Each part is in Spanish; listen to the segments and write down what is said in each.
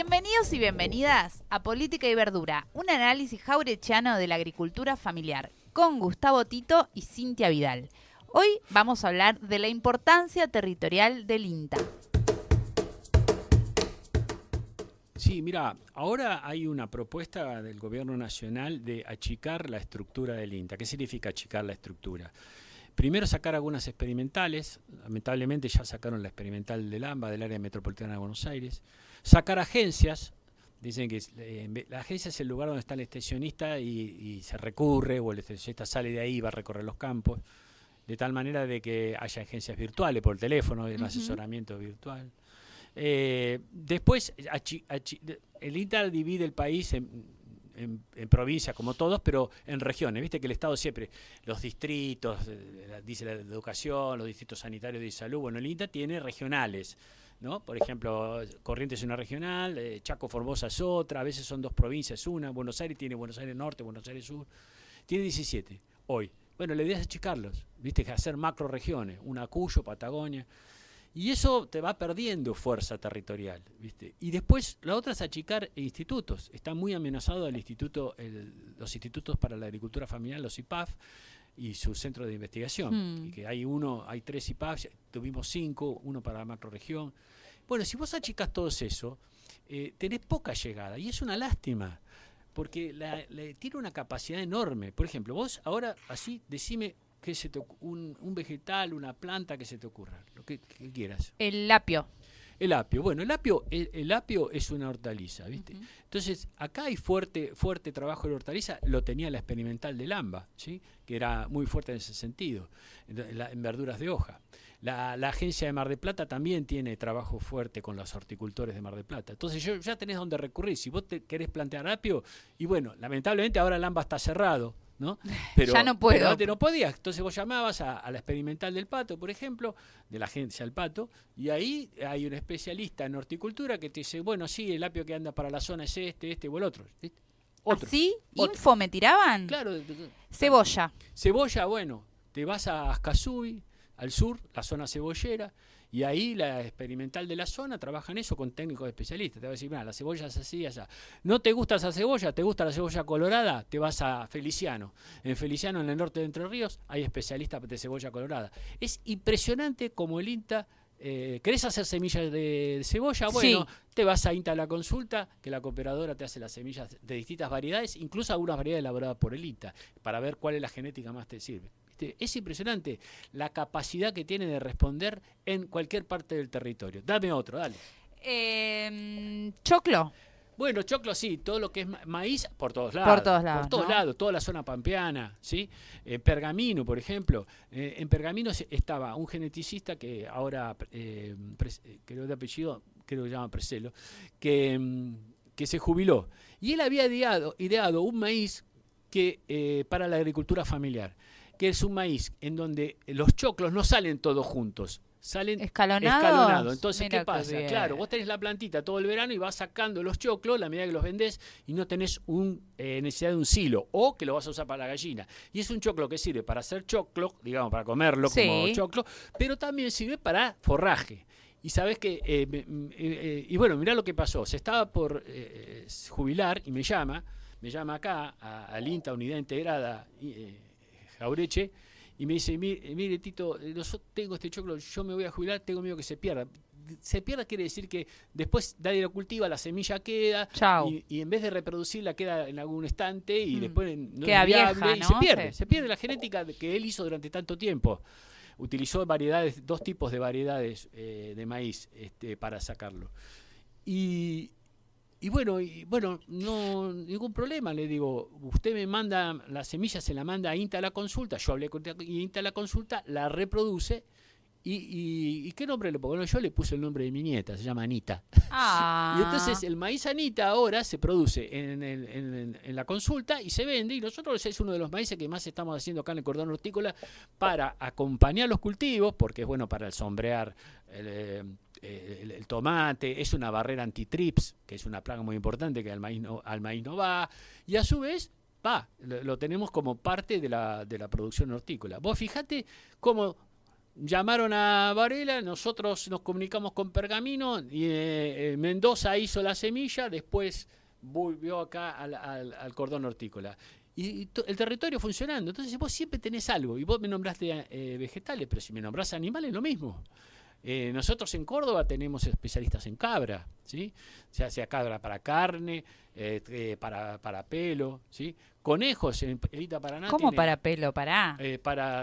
Bienvenidos y bienvenidas a Política y Verdura, un análisis jaurechiano de la agricultura familiar, con Gustavo Tito y Cintia Vidal. Hoy vamos a hablar de la importancia territorial del INTA. Sí, mira, ahora hay una propuesta del gobierno nacional de achicar la estructura del INTA. ¿Qué significa achicar la estructura? Primero sacar algunas experimentales, lamentablemente ya sacaron la experimental del AMBA, del área metropolitana de Buenos Aires. Sacar agencias, dicen que la agencia es el lugar donde está el extensionista y se recurre, o el extensionista sale de ahí y va a recorrer los campos, de tal manera de que haya agencias virtuales por teléfono, un asesoramiento virtual. Después, el INTA divide el país en provincias como todos, pero en regiones. Viste que el Estado siempre, los distritos, dice la educación, los distritos sanitarios de salud, bueno, el INTA tiene regionales, ¿no? Por ejemplo, Corrientes es una regional, Chaco Formosa es otra, a veces son dos provincias una, Buenos Aires tiene Buenos Aires Norte, Buenos Aires Sur, tiene 17 hoy. Bueno, la idea es achicarlos, viste, hacer macro regiones, una Cuyo, Patagonia. Y eso te va perdiendo fuerza territorial, ¿viste? Y después la otra es achicar institutos. Está muy amenazado los institutos para la agricultura familiar, los IPAF, y su centro de investigación. Y que hay 3 IPAF, tuvimos 5, uno para la macroregión. Bueno, si vos achicás todo eso, tenés poca llegada. Y es una lástima, porque tiene una capacidad enorme. Por ejemplo, vos ahora así decime... ¿Qué se te un vegetal, una planta que se te ocurra? Lo que quieras. El apio. El apio. Bueno, el apio es una hortaliza, ¿viste? Entonces, acá hay fuerte trabajo de hortaliza. Lo tenía la experimental del AMBA, ¿sí? Que era muy fuerte en ese sentido, en verduras de hoja. La agencia de Mar del Plata también tiene trabajo fuerte con los horticultores de Mar del Plata. Entonces, ya tenés donde recurrir. Si vos te querés plantear apio, y bueno, lamentablemente ahora el AMBA está cerrado, ¿no? Pero, ya no puedo. Pero antes no podías. Entonces vos llamabas a la experimental del Pato, por ejemplo, de la agencia del Pato, y ahí hay un especialista en horticultura que te dice, bueno, sí, el apio que anda para la zona es este o el otro. ¿Viste? Otro. ¿Así? ¿Info me tiraban? Claro. Cebolla. Cebolla, bueno, te vas a Ascasubi, al sur, la zona cebollera, y ahí la experimental de la zona trabaja en eso con técnicos especialistas. Te va a decir, mira, la cebolla es así, así. ¿No te gusta esa cebolla? ¿Te gusta la cebolla colorada? Te vas a Feliciano. En Feliciano, en el norte de Entre Ríos, hay especialistas de cebolla colorada. Es impresionante como el INTA... ¿querés hacer semillas de cebolla? Bueno, sí. Te vas a INTA a la consulta, que la cooperadora te hace las semillas de distintas variedades, incluso algunas variedades elaboradas por el INTA, para ver cuál es la genética más te sirve. Es impresionante la capacidad que tiene de responder en cualquier parte del territorio. Dame otro, dale. Choclo. Bueno, choclo sí, todo lo que es maíz por todos lados. Por todos lados. Por todos lados, toda la zona pampeana, ¿sí? Pergamino, por ejemplo. En Pergamino estaba un geneticista que ahora, creo de apellido, creo que se llama Preselo, que se jubiló. Y él había ideado un maíz que para la agricultura familiar, que es un maíz en donde los choclos no salen todos juntos, salen escalonados. Entonces, mira, ¿qué pasa? Claro, vos tenés la plantita todo el verano y vas sacando los choclos a la medida que los vendés y no tenés necesidad de un silo, o que lo vas a usar para la gallina. Y es un choclo que sirve para hacer choclo, digamos, para comerlo como choclo, pero también sirve para forraje. Y sabés que, y bueno, mirá lo que pasó. Se estaba por jubilar y me llama acá al INTA, Unidad Integrada Jaureche, y me dice, mire Tito, tengo este choclo, yo me voy a jubilar, tengo miedo que se pierda. Se pierda quiere decir que después nadie lo cultiva, la semilla queda, y en vez de reproducirla queda en algún estante y después no queda es viable, vieja, ¿no? Se pierde la genética que él hizo durante tanto tiempo. Utilizó dos tipos de variedades de maíz para sacarlo. Y bueno, no ningún problema, le digo, usted me manda la semilla, se la manda a INTA a la consulta, yo hablé con INTA a la consulta, la reproduce, y ¿qué nombre le pongo? Bueno, yo le puse el nombre de mi nieta, se llama Anita. Y entonces el maíz Anita ahora se produce en la consulta y se vende, y nosotros es uno de los maíces que más estamos haciendo acá en el cordón hortícola para acompañar los cultivos, porque es bueno para el sombrear el tomate, es una barrera anti-trips, que es una plaga muy importante que al maíz no va, y a su vez lo tenemos como parte de la producción hortícola. Vos fijate cómo llamaron a Varela, nosotros nos comunicamos con Pergamino, y Mendoza hizo la semilla, después volvió acá al cordón hortícola. Y el territorio funcionando. Entonces vos siempre tenés algo. Y vos me nombraste vegetales, pero si me nombrás animales, lo mismo. Nosotros en Córdoba tenemos especialistas en cabra, ¿sí? Se hace cabra para carne, para pelo, ¿sí? Conejos en Elita Paraná. ¿Cómo tiene, para pelo?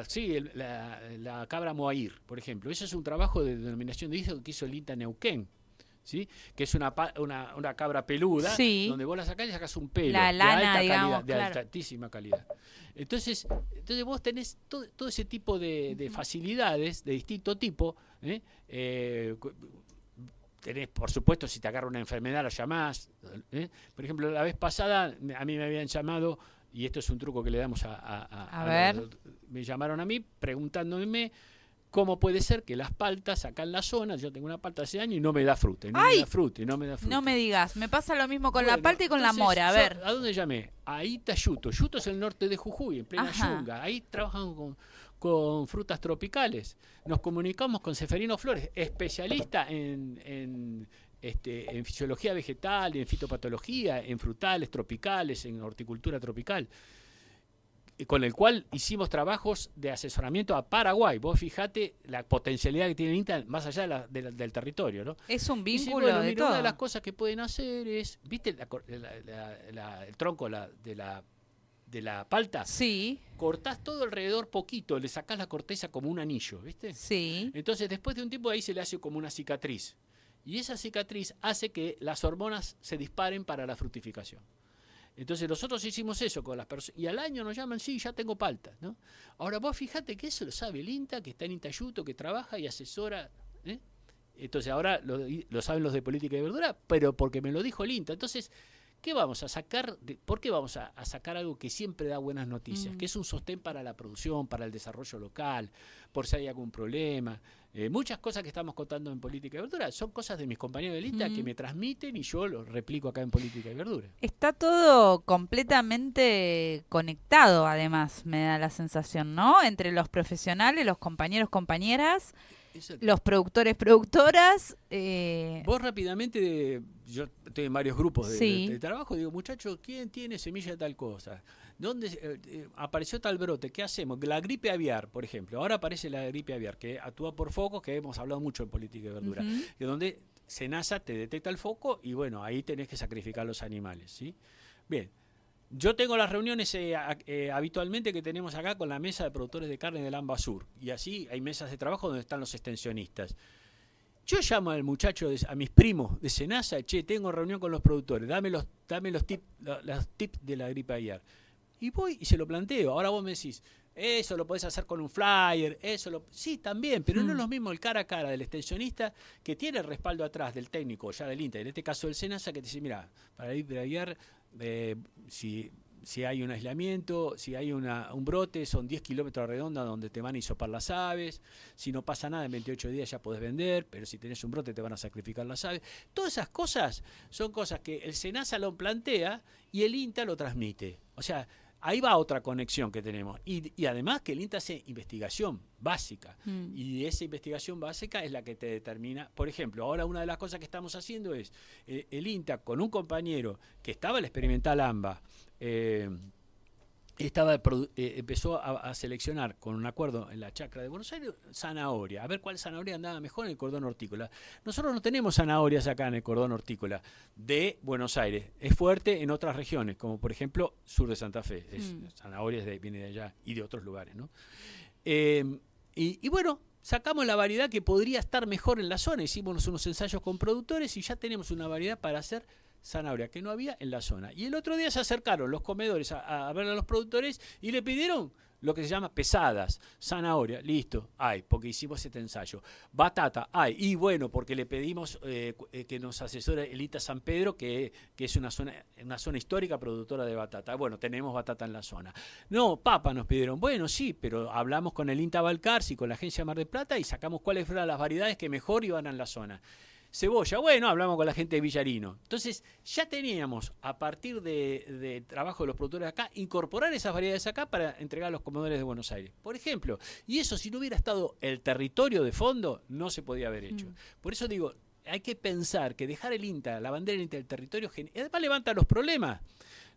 sí, la cabra moair, por ejemplo. Ese es un trabajo de denominación de origen que hizo el INTA Neuquén, ¿sí? Que es una cabra peluda, sí, donde vos la sacás y sacás un pelo la lana, de alta digamos, calidad, de claro. altísima calidad. Entonces vos tenés todo ese tipo de facilidades de distinto tipo, tenés, por supuesto, si te agarra una enfermedad la llamás, por ejemplo, la vez pasada a mí me habían llamado, y esto es un truco que le damos a ver. me llamaron a mí preguntándome cómo puede ser que las paltas acá en la zona, yo tengo una palta hace años y no me da fruta, ¡Ay! no me da fruta. No me digas, me pasa lo mismo con la Bueno, palta y con la entonces, mora, a ver. ¿a dónde llamé? A Itayuto. Yuto es el norte de Jujuy, en plena Ajá. yunga. Ahí trabajan con frutas tropicales. Nos comunicamos con Seferino Flores, especialista en fisiología vegetal, en fitopatología, en frutales tropicales, en horticultura tropical, con el cual hicimos trabajos de asesoramiento a Paraguay. Vos fijate la potencialidad que tiene el INTA más allá del territorio, ¿no? Es un Y sí, vínculo bueno, de mira, todo. una de las cosas que pueden hacer es, ¿viste el tronco de la palta? Sí, Cortás todo alrededor poquito, le sacás la corteza como un anillo, ¿viste? sí. Entonces, después de un tiempo ahí se le hace como una cicatriz. Y esa cicatriz hace que las hormonas se disparen para la fructificación. Entonces nosotros hicimos eso con las personas, y al año nos llaman, sí, ya tengo palta, ¿no? Ahora vos fíjate que eso lo sabe el INTA, que está en Intayuto, que trabaja y asesora, ¿eh? Entonces ahora lo saben los de política de verdura, pero porque me lo dijo el INTA. Entonces, ¿qué vamos a sacar? ¿Por qué vamos a sacar algo que siempre da buenas noticias? Que es un sostén para la producción, para el desarrollo local, por si hay algún problema. Muchas cosas que estamos contando en política de verdura son cosas de mis compañeros del INTA que me transmiten y yo lo replico acá en política de verdura. Está todo completamente conectado, además, me da la sensación, ¿no? Entre los profesionales, los compañeros, compañeras, Exacto. los productores, productoras. Vos rápidamente, yo estoy en varios grupos Sí. de trabajo, digo, muchachos, ¿quién tiene semilla de tal cosa? ¿Dónde apareció tal brote? ¿Qué hacemos? La gripe aviar, por ejemplo. Ahora aparece la gripe aviar, que actúa por focos, que hemos hablado mucho en política de verdura. Que donde SENASA te detecta el foco y bueno, ahí tenés que sacrificar los animales, ¿sí? Bien. Yo tengo las reuniones habitualmente que tenemos acá con la mesa de productores de carne del AMBA Sur. Y así hay mesas de trabajo donde están los extensionistas. Yo llamo al muchacho, a mis primos de SENASA, che, tengo reunión con los productores, dame los tips de la gripe aviar. Y voy y se lo planteo. Ahora vos me decís, eso lo podés hacer con un flyer, sí, también, pero no es lo mismo el cara a cara del extensionista que tiene el respaldo atrás del técnico, ya del INTA, en este caso del SENASA, que te dice, mira, para ir a aviar, si hay un aislamiento, si hay un brote, son 10 kilómetros redonda donde te van a hisopar las aves, si no pasa nada en 28 días ya podés vender, pero si tenés un brote te van a sacrificar las aves. Todas esas cosas son cosas que el SENASA lo plantea y el INTA lo transmite. O sea, ahí va otra conexión que tenemos. Y además que el INTA hace investigación básica. Y esa investigación básica es la que te determina. Por ejemplo, ahora una de las cosas que estamos haciendo es el INTA con un compañero que estaba en la experimental AMBA, empezó a seleccionar con un acuerdo en la chacra de Buenos Aires zanahoria, a ver cuál zanahoria andaba mejor en el cordón hortícola. Nosotros no tenemos zanahorias acá en el cordón hortícola de Buenos Aires, es fuerte en otras regiones, como por ejemplo sur de Santa Fe, zanahorias viene de allá y de otros lugares, ¿no? Y bueno, sacamos la variedad que podría estar mejor en la zona, hicimos unos ensayos con productores y ya tenemos una variedad para hacer zanahoria que no había en la zona. Y el otro día se acercaron los comedores a ver a los productores y le pidieron lo que se llama pesadas, zanahoria, listo, hay, porque hicimos este ensayo. Batata, hay, y bueno, porque le pedimos que nos asesore el INTA San Pedro, que es una zona histórica productora de batata. Bueno, tenemos batata en la zona. No, papa nos pidieron, bueno, sí, pero hablamos con el INTA Balcarce y con la agencia Mar del Plata y sacamos cuáles fueron las variedades que mejor iban en la zona. Cebolla, bueno, hablamos con la gente de Villarino. Entonces, ya teníamos, a partir de trabajo de los productores de acá, incorporar esas variedades acá para entregar a los comedores de Buenos Aires. Por ejemplo, y eso si no hubiera estado el territorio de fondo, no se podía haber hecho. Por eso digo, hay que pensar que dejar el INTA, la bandera del INTA del territorio, además levanta los problemas.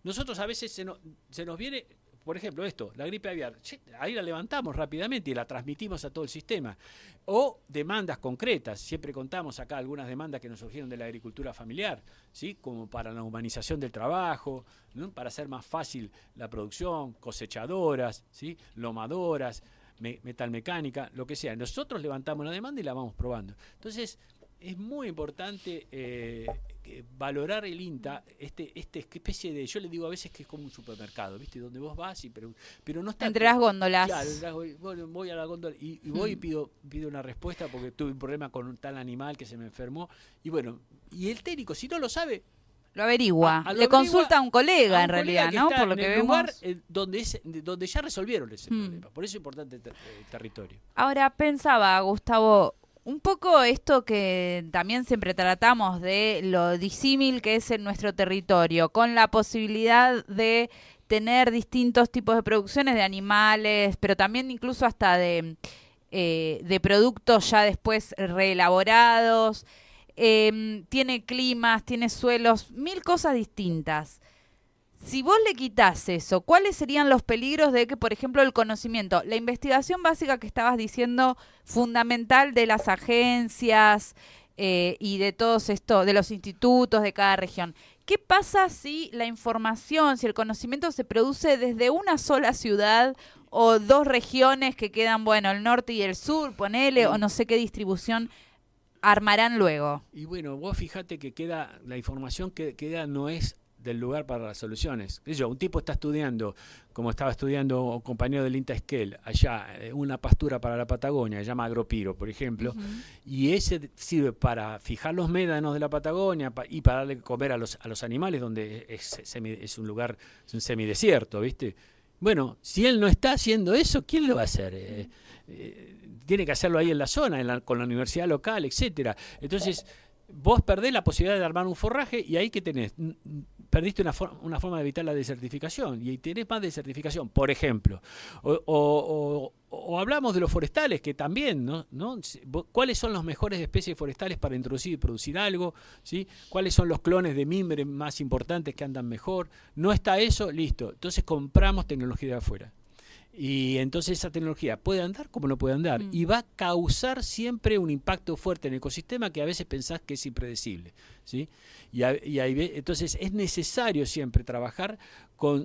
Nosotros a veces se nos viene... Por ejemplo, la gripe aviar, ahí la levantamos rápidamente y la transmitimos a todo el sistema. O demandas concretas, siempre contamos acá algunas demandas que nos surgieron de la agricultura familiar, ¿sí? Como para la humanización del trabajo, ¿no? Para hacer más fácil la producción, cosechadoras, ¿sí? Lomadoras, metalmecánica, lo que sea. Nosotros levantamos la demanda y la vamos probando. Entonces, es muy importante valorar el INTA, esta especie de, yo le digo a veces que es como un supermercado, ¿viste? Donde vos vas pero no está... Entre las góndolas. Claro, voy a la góndola y voy y pido una respuesta porque tuve un problema con un tal animal que se me enfermó. Y bueno, y el técnico, si no lo sabe... Lo averigua. Le consulta a un colega, en realidad, ¿no? Por lo que vemos. Lugar donde ya resolvieron ese problema. Por eso es importante el territorio. Ahora, pensaba, Gustavo... Un poco esto que también siempre tratamos de lo disímil que es en nuestro territorio, con la posibilidad de tener distintos tipos de producciones de animales, pero también incluso hasta de productos ya después reelaborados, tiene climas, tiene suelos, 1000 cosas distintas. Si vos le quitás eso, ¿cuáles serían los peligros de que, por ejemplo, el conocimiento, la investigación básica que estabas diciendo, fundamental de las agencias y de todos esto, de los institutos de cada región? ¿Qué pasa si la información, si el conocimiento se produce desde una sola ciudad o 2 regiones que quedan, bueno, el norte y el sur, ponele, o no sé qué distribución armarán luego? Y bueno, vos fíjate que la información que queda no es del lugar para las soluciones. Un tipo está estudiando, como estaba estudiando un compañero del INTA Esquel, allá, una pastura para la Patagonia, se llama Agropiro, por ejemplo, y ese sirve para fijar los médanos de la Patagonia y para darle comer a los animales, donde es un lugar, es un semidesierto, ¿viste? Bueno, si él no está haciendo eso, ¿quién lo va a hacer? Tiene que hacerlo ahí en la zona, con la universidad local, etcétera. Entonces, vos perdés la posibilidad de armar un forraje y ahí que tenés, perdiste una forma de evitar la desertificación y tenés más desertificación, por ejemplo. O hablamos de los forestales, que también, ¿no? ¿Cuáles son las mejores especies forestales para introducir y producir algo? ¿Sí? ¿Cuáles son los clones de mimbre más importantes que andan mejor? ¿No está eso? Listo. Entonces compramos tecnología de afuera. Y entonces esa tecnología puede andar como no puede andar y va a causar siempre un impacto fuerte en el ecosistema que a veces pensás que es impredecible, ¿sí? Entonces es necesario siempre trabajar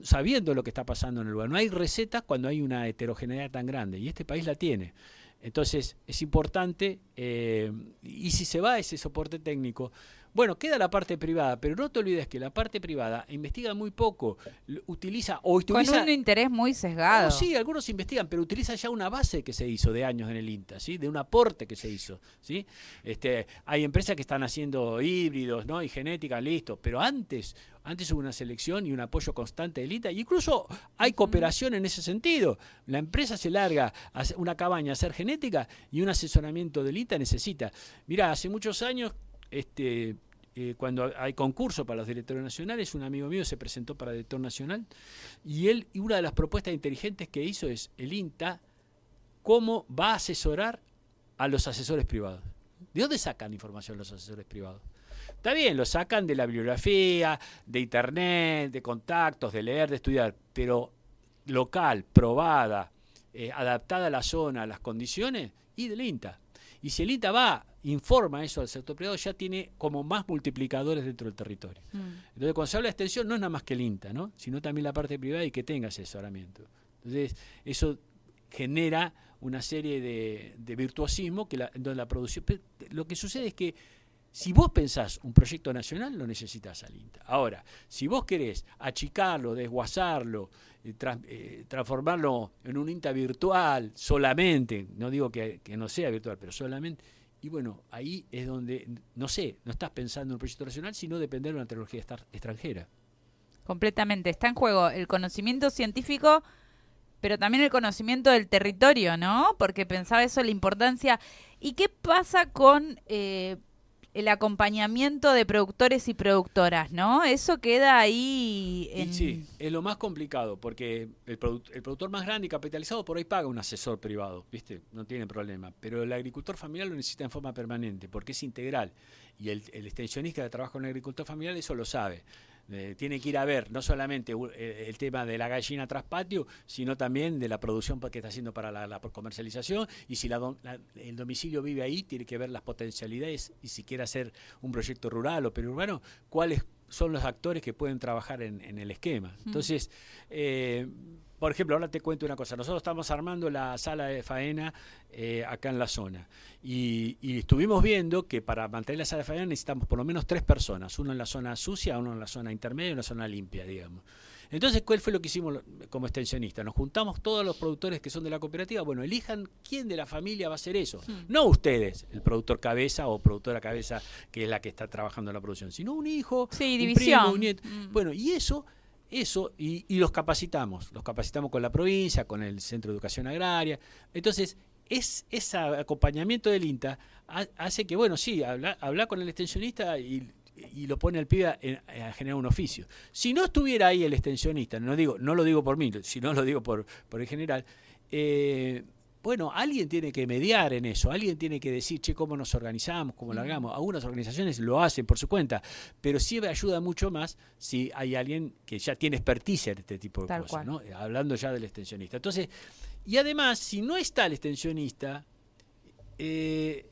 sabiendo lo que está pasando en el lugar. No hay recetas cuando hay una heterogeneidad tan grande y este país la tiene. Entonces es importante y si se va a ese soporte técnico, bueno, queda la parte privada, pero no te olvides que la parte privada investiga muy poco, utiliza con un interés muy sesgado. Sí, algunos investigan, pero utiliza ya una base que se hizo de años en el INTA, ¿sí? De un aporte que se hizo, ¿sí? Hay empresas que están haciendo híbridos, ¿no? Y genética, listo, pero antes hubo una selección y un apoyo constante del INTA, y incluso hay cooperación en ese sentido. La empresa se larga a una cabaña a hacer genética y un asesoramiento del INTA necesita. Mirá, hace muchos años, cuando hay concurso para los directores nacionales, un amigo mío se presentó para director nacional y una de las propuestas inteligentes que hizo es el INTA, cómo va a asesorar a los asesores privados. ¿De dónde sacan información los asesores privados? Está bien, lo sacan de la bibliografía, de internet, de contactos, de leer, de estudiar, pero local, probada, adaptada a la zona, a las condiciones, y del INTA. Y si el INTA informa eso al sector privado, ya tiene como más multiplicadores dentro del territorio. Entonces, cuando se habla de extensión, no es nada más que el INTA, ¿no? Sino también la parte privada y que tenga asesoramiento. Entonces, eso genera una serie de virtuosismo donde la producción... Lo que sucede es que si vos pensás un proyecto nacional, lo necesitas al INTA. Ahora, si vos querés achicarlo, desguazarlo, transformarlo en un INTA virtual solamente, no digo que no sea virtual, pero solamente, y bueno, ahí es donde, no estás pensando en un proyecto nacional, sino depender de una tecnología extranjera. Completamente. Está en juego el conocimiento científico, pero también el conocimiento del territorio, ¿no? Porque pensaba eso, la importancia. ¿Y qué pasa con el acompañamiento de productores y productoras, ¿no? Eso queda ahí Y sí, es lo más complicado, porque el productor más grande y capitalizado por ahí paga un asesor privado, ¿viste? No tiene problema. Pero el agricultor familiar lo necesita en forma permanente, porque es integral. Y el extensionista que trabaja con el agricultor familiar eso lo sabe. Tiene que ir a ver no solamente el tema de la gallina tras patio, sino también de la producción que está haciendo para la comercialización, y si el domicilio vive ahí, tiene que ver las potencialidades, y si quiere hacer un proyecto rural o periurbano, cuáles son los actores que pueden trabajar en el esquema. Entonces, por ejemplo, ahora te cuento una cosa. Nosotros estamos armando la sala de faena acá en la zona. Y estuvimos viendo que para mantener la sala de faena necesitamos por lo menos 3 personas. Uno en la zona sucia, uno en la zona intermedia y una zona limpia, digamos. Entonces, ¿cuál fue lo que hicimos como extensionistas? Nos juntamos todos los productores que son de la cooperativa. Bueno, elijan quién de la familia va a hacer eso. No ustedes, el productor cabeza o productora cabeza, que es la que está trabajando en la producción, sino un hijo, un división. primo, un nieto. Bueno, y eso, y los capacitamos con la provincia, con el Centro de Educación Agraria. Entonces, ese acompañamiento del INTA hace que, bueno, sí, habla con el extensionista y lo pone al pibe a generar un oficio. Si no estuviera ahí el extensionista, no lo digo por mí, sino lo digo por el general, bueno, alguien tiene que mediar en eso, alguien tiene que decir, che, cómo nos organizamos, cómo largamos. Algunas organizaciones lo hacen por su cuenta, pero sí ayuda mucho más si hay alguien que ya tiene experticia en este tipo de cosas, ¿no? Hablando ya del extensionista. Entonces, y además, si no está el extensionista, el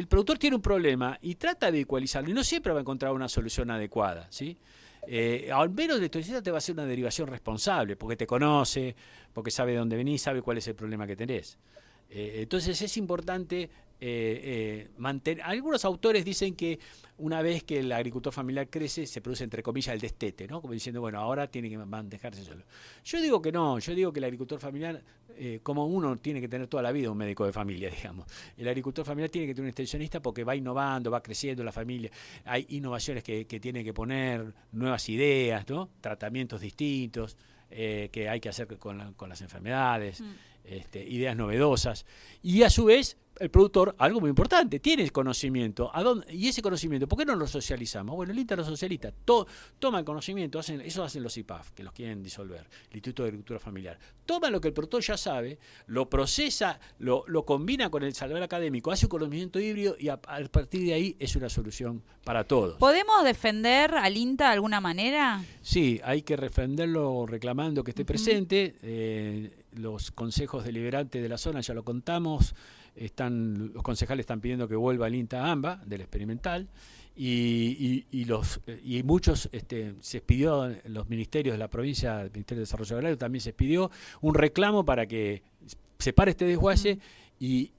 productor tiene un problema y trata de ecualizarlo y no siempre va a encontrar una solución adecuada, ¿sí? Al menos el extensionista te va a hacer una derivación responsable, porque te conoce, porque sabe de dónde venís, sabe cuál es el problema que tenés. Entonces es importante mantener. Algunos autores dicen que una vez que el agricultor familiar crece, se produce, entre comillas, el destete, ¿no? Como diciendo, bueno, ahora tiene que manejarse solo. Yo digo que no, yo digo que el agricultor familiar, como uno tiene que tener toda la vida un médico de familia, digamos. El agricultor familiar tiene que tener un extensionista porque va innovando, va creciendo la familia, hay innovaciones que tiene que poner, nuevas ideas, ¿no? Tratamientos distintos que hay que hacer con las enfermedades. Ideas novedosas, y a su vez el productor, algo muy importante, tiene conocimiento. Y ese conocimiento, ¿por qué no lo socializamos? Bueno, el INTA lo socializa, toma el conocimiento, eso hacen los IPAF, que los quieren disolver, el Instituto de Agricultura Familiar. Toma lo que el productor ya sabe, lo procesa, lo combina con el saber académico, hace un conocimiento híbrido, y a partir de ahí es una solución para todos. ¿Podemos defender al INTA de alguna manera? Sí, hay que defenderlo reclamando que esté presente. Los consejos deliberantes de la zona, ya lo contamos, los concejales están pidiendo que vuelva el INTA AMBA del experimental, y muchos se pidió, los ministerios de la provincia, el Ministerio de Desarrollo Agrario también se pidió un reclamo para que se pare este desguace y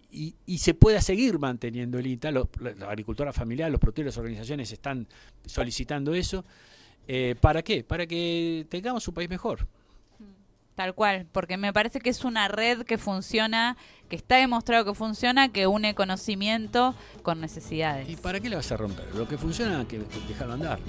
se pueda seguir manteniendo el INTA. La agricultura familiar, los productores, las organizaciones están solicitando eso. ¿Para qué? Para que tengamos un país mejor. Tal cual, porque me parece que es una red que funciona, que está demostrado que funciona, que une conocimiento con necesidades. ¿Y para qué la vas a romper? Lo que funciona, que dejarlo andar.